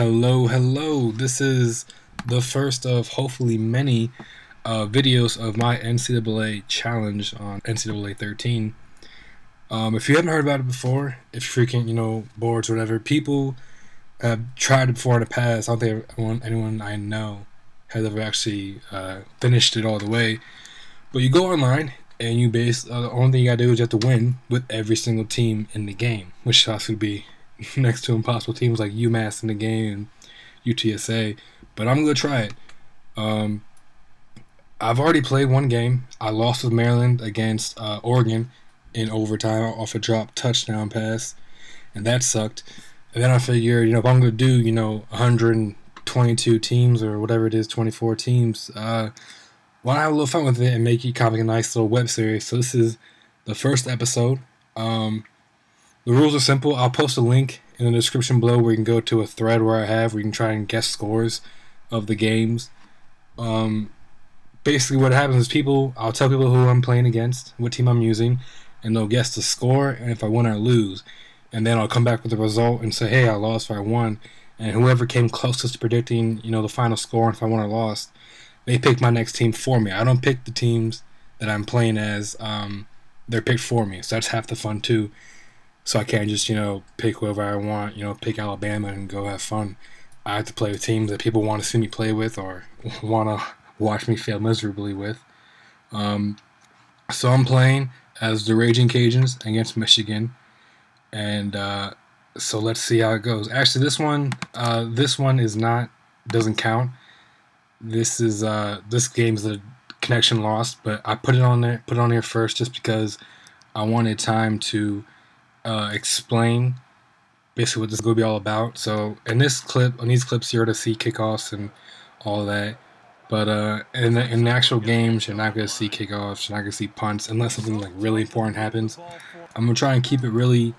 Hello. This is the first of hopefully many videos of my NCAA challenge on NCAA 13. If you haven't heard about it before, if you're freaking, boards or whatever, people have tried it before in the past. I don't think anyone I know has ever actually finished it all the way. But you go online and you the only thing you gotta do is you have to win with every single team in the game, which has to be next to impossible teams like UMass in the game and UTSA. But I'm gonna try it. I've already played one game. I lost with Maryland against Oregon in overtime off a drop touchdown pass, and that sucked. And then I figured, if I'm gonna do 122 teams or whatever it is, 24 teams, why not have a little fun with it and make it kind of like a nice little web series. So this is the first episode. The rules are simple. I'll post a link in the description below where you can go to a thread where you can try and guess scores of the games. Basically what happens is I'll tell people who I'm playing against, what team I'm using, and they'll guess the score and if I win or lose. And then I'll come back with the result and say, hey, I lost or I won. And whoever came closest to predicting, the final score and if I won or lost, they pick my next team for me. I don't pick the teams that I'm playing as. They're picked for me. So that's half the fun too. So I can't just, pick whoever I want, pick Alabama and go have fun. I have to play with teams that people want to see me play with or want to watch me fail miserably with. So I'm playing as the Ragin Cajuns against Michigan. And so let's see how it goes. Actually, this one doesn't count. This game's a connection lost, but I put it on here first just because I wanted time to explain basically what this is going to be all about. So on these clips, you're going to see kickoffs and all that. But in the actual games, you're not going to see kickoffs, you're not going to see punts, unless something like really important happens. I'm going to try and keep it really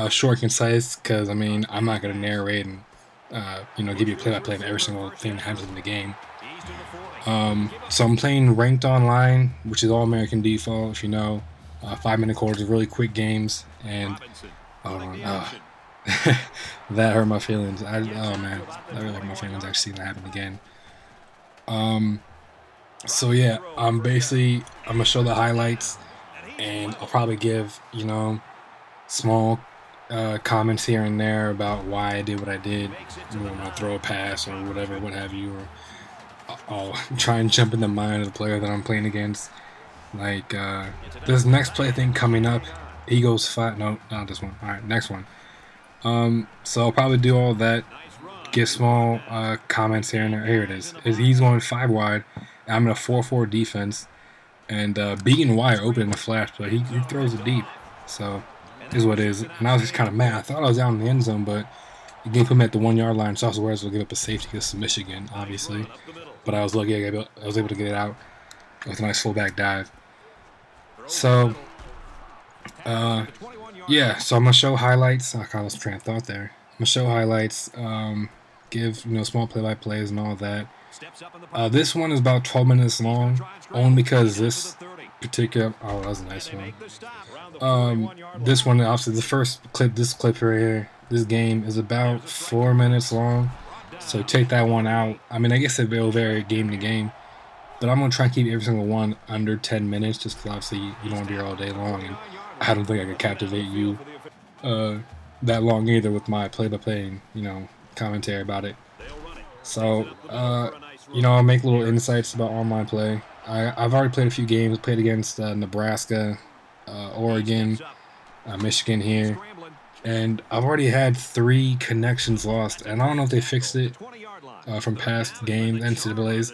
short and concise, because I'm not going to narrate and give you a play-by-play of every single thing that happens in the game. So I'm playing ranked online, which is all American default, if you know. 5-minute quarters, really quick games, and that hurt my feelings. That really hurt my feelings actually seeing that happen again. So yeah, I'm gonna show the highlights, and I'll probably give small comments here and there about why I did what I did. When I throw a pass or whatever, what have you, or I'll try and jump in the mind of the player that I'm playing against. Like this next play thing coming up, he goes 5. No, not this one. All right, next one. So I'll probably do all that. Give small comments here and there. Here it is. He's going 5 wide. I'm in a 4-4 defense, and B and Y are open in the flash, but he throws it deep. So is what it is. And I was just kind of mad. I thought I was down in the end zone, but the game put me at the 1-yard line, so I was worried I was going to give up a safety against Michigan, obviously. But I was lucky I was able to get it out with a nice fullback dive. So, yeah, so I'm going to show highlights. I kind of lost train of thought there. I'm going to show highlights, give, small play-by-plays and all that. This one is about 12 minutes long, only because this particular... Oh, that was a nice one. This one, obviously, the first clip, this clip right here, this game is about 4 minutes long. So take that one out. I guess it will vary game to game. But I'm going to try and keep every single one under 10 minutes, just because obviously you don't want to be here all day long. And I don't think I could captivate you that long either with my play-by-play and, commentary about it. So, I'll make little insights about online play. I've already played a few games. Played against Nebraska, Oregon, Michigan here. And I've already had 3 connections lost. And I don't know if they fixed it from past games, NCAAs.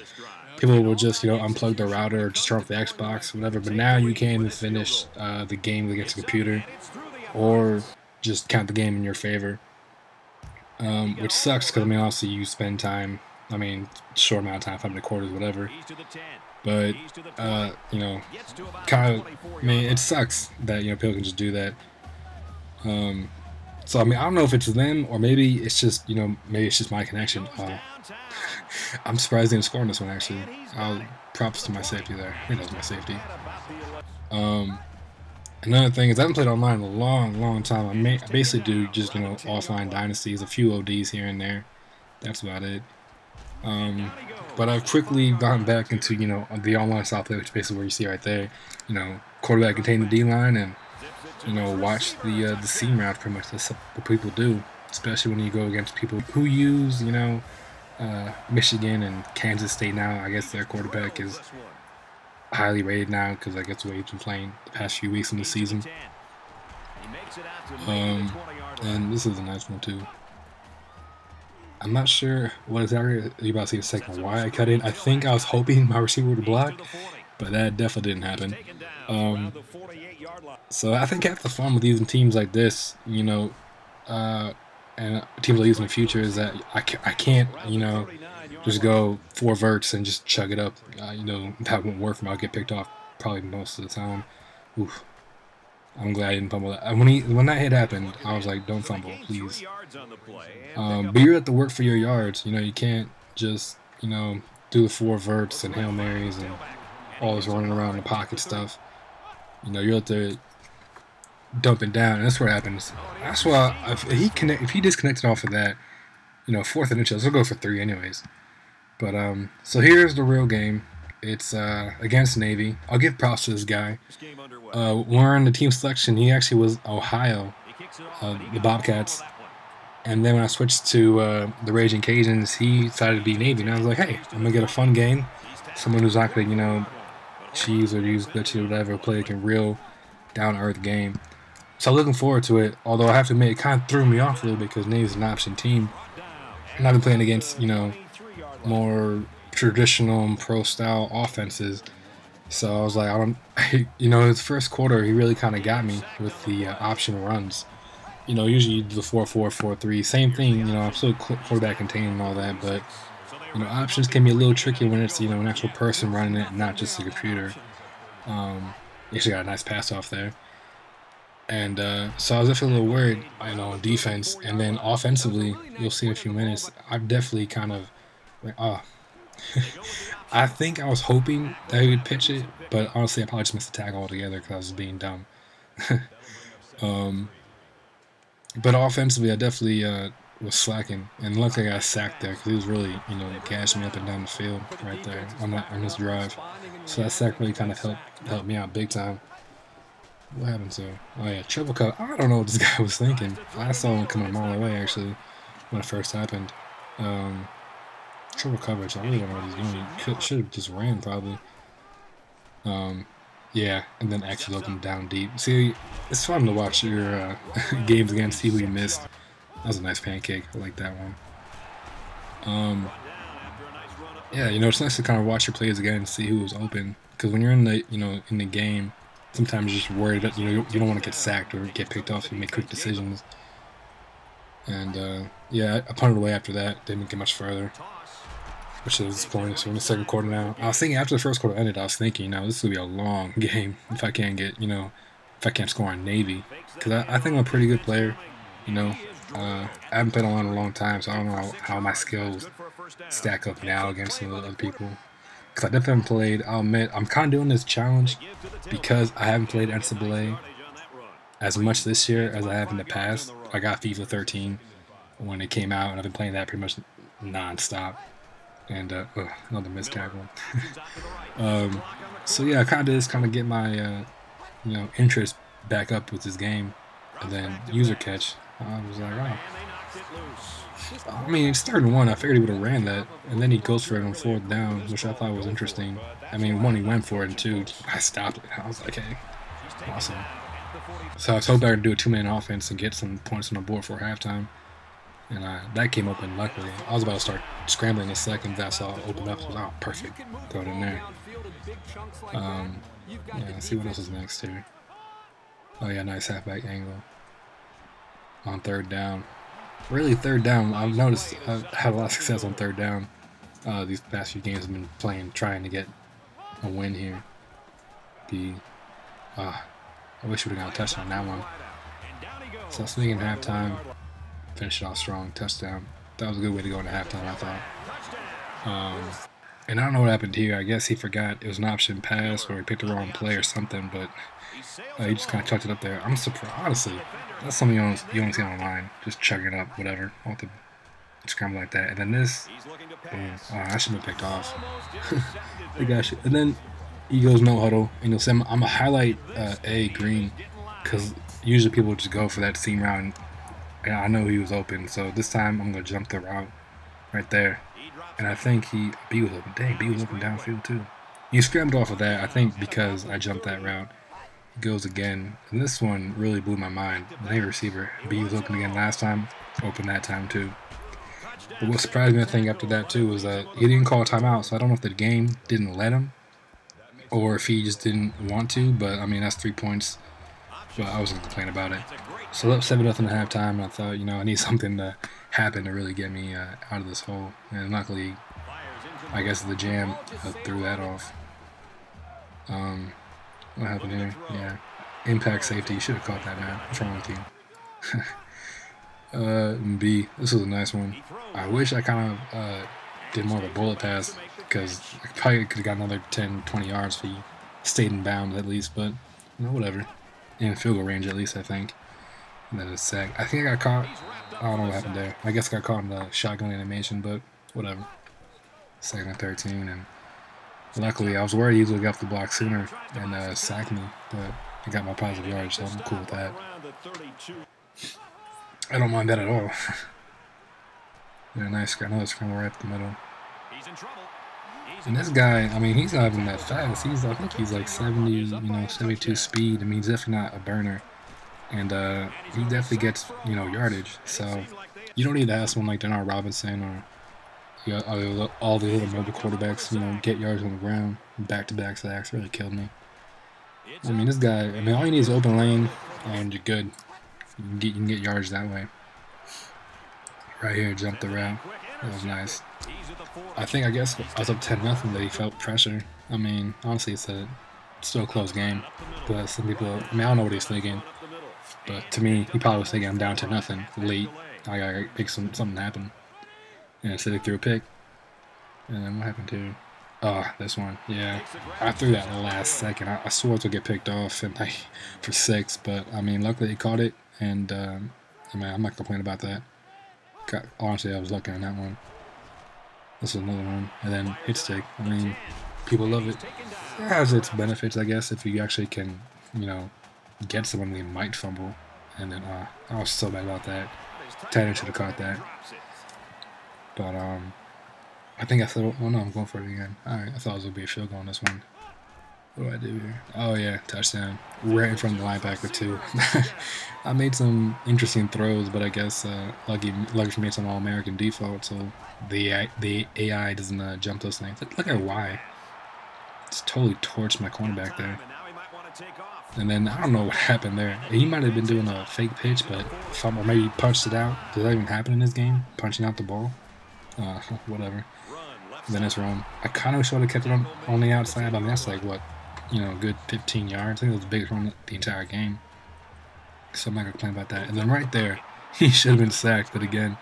People will just, unplug the router or just turn off the Xbox, whatever. But now you can't even finish the game against the computer or just count the game in your favor. Which sucks because, obviously you spend time, short amount of time, 5 minute quarters, whatever. But, it sucks that, people can just do that. So, I don't know if it's them or maybe it's just, maybe it's just my connection. I'm surprised they didn't score on this one, actually. Props to my safety there. I think that was my safety. Another thing is I haven't played online in a long time. I basically do just, offline dynasties, a few ODs here and there. That's about it. But I've quickly gotten back into, you know, the online style play, which is basically where you see right there, you know, quarterback contain the D-line and, you know, watch the seam route. Pretty much that's what people do, especially when you go against people who use, you know, Michigan and Kansas State now. I guess their quarterback is highly rated now because I guess the way he's been playing the past few weeks in the season. And this is a nice one too. I'm not sure what exactly you're about to see in a second why I cut in. I think I was hoping my receiver would block, but that definitely didn't happen. So I think half the fun with using teams like this, you know, and teams I'll use in the future is that I can't, you know, just go 4 verts and just chug it up. You know, that won't work for me. I'll get picked off probably most of the time. Oof. I'm glad I didn't fumble that. When that hit happened, I was like, don't fumble, please. But you have to work for your yards. You know, you can't just, you know, do the 4 verts and Hail Marys and all this running around the pocket stuff. You know, you have to dump it down, and that's what happens. That's why if he disconnected off of that, you know, 4th and inches, he'll go for 3 anyways. But so here's the real game. It's against Navy. I'll give props to this guy. We're the team selection. He actually was Ohio, the Bobcats. And then when I switched to the Ragin Cajuns, he decided to be Navy. And I was like, hey, I'm going to get a fun game. Someone who's not going to, you know, cheese or use glitches or whatever, play like a real down-to-earth game. So I'm looking forward to it. Although I have to admit, it kind of threw me off a little bit because Navy's an option team. And I've been playing against, you know, more traditional pro-style offenses. So I was like, you know, his first quarter, he really kind of got me with the option runs. You know, usually you do the 4-4, 4-3, same thing. You know, I'm still quarterback containing and all that, but you know, options can be a little tricky when it's, you know, an actual person running it, and not just a computer. He actually got a nice pass off there, and so I was definitely a little worried, you know, on defense, and then offensively, you'll see in a few minutes. I've definitely kind of, I think I was hoping that he would pitch it, but honestly, I probably just missed the tackle altogether because I was being dumb. But offensively, I definitely was slacking, and luckily I got sacked there because he was really, you know, gashing me up and down the field right there on this drive. So that sack really kind of helped me out big time. What happened to? Oh yeah, triple cut. I don't know what this guy was thinking. I saw him coming a mile away actually when it first happened. Triple coverage. I really don't know what he's doing. He should have just ran probably. Yeah, and then actually open down deep. See, it's fun to watch your games again, see who you missed. That was a nice pancake. I like that one. Yeah, you know, it's nice to kind of watch your plays again and see who was open. Because when you're in the, you know, in the game, sometimes you're just worried that, you know, you don't want to get sacked or get picked off. So you make quick decisions. And yeah, I punted away after that. Didn't get much further, which is disappointing. So we're in the second quarter now. I was thinking after the first quarter ended, I was thinking, you know, this is gonna be a long game if I can't get, you know, if I can't score on Navy, because I think I'm a pretty good player. You know, I haven't played online in a long time, so I don't know how my skills stack up now against some of the other people. Because I definitely haven't played. I'll admit, I'm kind of doing this challenge because I haven't played NCAA as much this year as I have in the past. I got FIFA 13 when it came out, and I've been playing that pretty much non-stop. And another missed tackle. So yeah, I kind of just get my you know, interest back up with this game, and then user catch. I was like, oh. I mean, it's 3rd and 1. I figured he would have ran that, and then he goes for it on 4th down, which I thought was interesting. I mean, 1, he went for it, and 2, I stopped it. I was like, hey, awesome. So I was hoping I could do a 2-man offense and get some points on the board for halftime. And that came open luckily. I was about to start scrambling in a second. That's all opened up. So, oh, perfect. Throw it in there. Yeah, let's see what else is next here. Oh yeah, nice halfback angle. On 3rd down. Really 3rd down. I've noticed I've had a lot of success on 3rd down. These past few games I've been playing, trying to get a win here. I wish we would have got a touchdown on that one. So I was thinking halftime. Finish it off strong, touchdown. That was a good way to go into halftime, I thought. And I don't know what happened here. I guess he forgot it was an option pass, or he picked the wrong play or something, but he just kind of chucked it up there. I'm surprised, honestly. That's something you don't see online. Just chuck it up, whatever. I want to scramble like that. And then this, boom. Oh, I should have been picked off. The guy should. And then he goes no huddle, and you'll see I'm going to highlight A green, because usually people just go for that seam route, and I know he was open, so this time I'm going to jump the route right there. And I think B was open. Dang, B was open downfield too. He scrambled off of that, I think, because I jumped that route. He goes again, and this one really blew my mind. The name receiver, B was open again last time, open that time too. But what surprised me, I think, after that too, was that he didn't call a timeout, so I don't know if the game didn't let him, or if he just didn't want to, but I mean, that's 3 points. But I wasn't complaining about it. So up 7-0 at halftime, and I thought, you know, I need something to happen to really get me out of this hole. And luckily, I guess the jam threw that off. What happened here? Yeah. Impact safety. You should have caught that, man. What's wrong with you? B. This was a nice one. I wish I kind of did more of a bullet pass, because I probably could have got another 10, 20 yards if he stayed in bounds at least, but, you know, whatever. In field goal range at least, I think. And then a sack. I think I got caught. I don't know what happened there. I guess I got caught in the shotgun animation, but whatever. 2nd and 13, and luckily I was worried he would get off the block sooner and sack me, but I got my positive yards, so I'm cool with that. I don't mind that at all. Yeah, nice. Got another scramble right up the middle. And this guy, I mean, he's not even that fast. I think he's like 70, you know, 72 speed. I mean, he's definitely not a burner. And he definitely gets, you know, yardage. So you don't need to ask someone like Denard Robinson or, you know, all the other mobile quarterbacks, you know, get yards on the ground. Back-to-back sacks really killed me. I mean, this guy, I mean, all you need is open lane, and you're good. You can get yards that way. Right here, jump the route. That was nice. I guess I was up 10-0, but he felt pressure. I mean, honestly, it's still a close game. But some people, I mean, I don't know what he's thinking. But to me, he probably was thinking I'm down 10-0 late. I gotta make something happen. And instead he threw a pick. And then what happened to? Oh, this one. Yeah. I threw that in the last second. I swore it would get picked off and for 6, but I mean, luckily he caught it. And I mean, I'm not complaining about that. Honestly, I was lucky on that one. This is another one. And then hit stick. I mean, people love it. It has its benefits, I guess, if you actually can, you know, get someone they might fumble. And then I was so bad about that. Tanner should have caught that. But I think I thought, oh no, I'm going for it again. Alright, I thought it was going to be a field goal on this one. What do I do here? Oh yeah, touchdown. Right in front of the linebacker too. I made some interesting throws, but I guess lucky for me it's an All-American default, so the AI doesn't jump those things. Look at Y. It's totally torched my cornerback there. And then I don't know what happened there. He might have been doing a fake pitch, but or maybe he punched it out. Does that even happen in this game? Punching out the ball? Whatever. And then it's run. I kind of should have kept it on the outside. I mean, that's like, what, you know, a good 15 yards. I think it was the biggest run the entire game. So I'm not going to complain about that. And then right there, he should have been sacked. But again,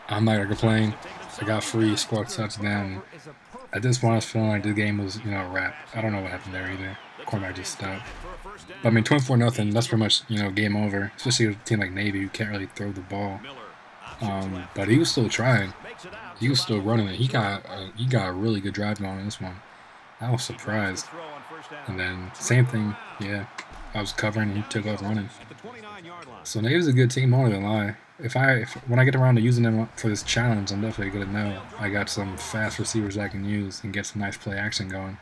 I'm not going to complain. I got free, scored touchdown. At this point, I was feeling like the game was, you know, a wrap. I don't know what happened there either. Cornerback just stopped. But I mean, 24-0, that's pretty much, you know, game over. Especially with a team like Navy who can't really throw the ball. But he was still trying. He was still running it. He got a really good drive going in this one. I was surprised. And then same thing, yeah. I was covering and he took off running. So Navy's a good team, I'm not gonna lie. When I get around to using them for this challenge, I'm definitely gonna know I got some fast receivers I can use and get some nice play action going.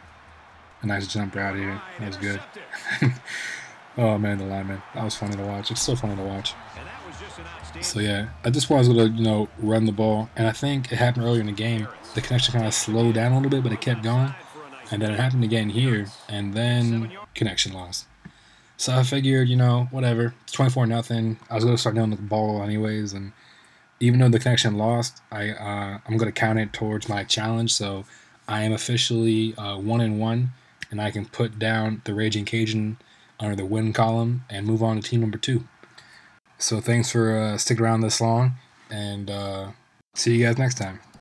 A nice jump route here. That was good. Oh man, the lineman. That was funny to watch. It's so funny to watch. So yeah, I just was gonna, you know, run the ball, and I think it happened earlier in the game. The connection kind of slowed down a little bit, but it kept going, and then it happened again here, and then connection lost. So I figured, you know, whatever. It's 24-0. I was gonna start doing the ball anyways, and even though the connection lost, I'm gonna count it towards my challenge. So I am officially 1-1, and I can put down the Ragin Cajun under the win column and move on to team number 2. So thanks for sticking around this long, and see you guys next time.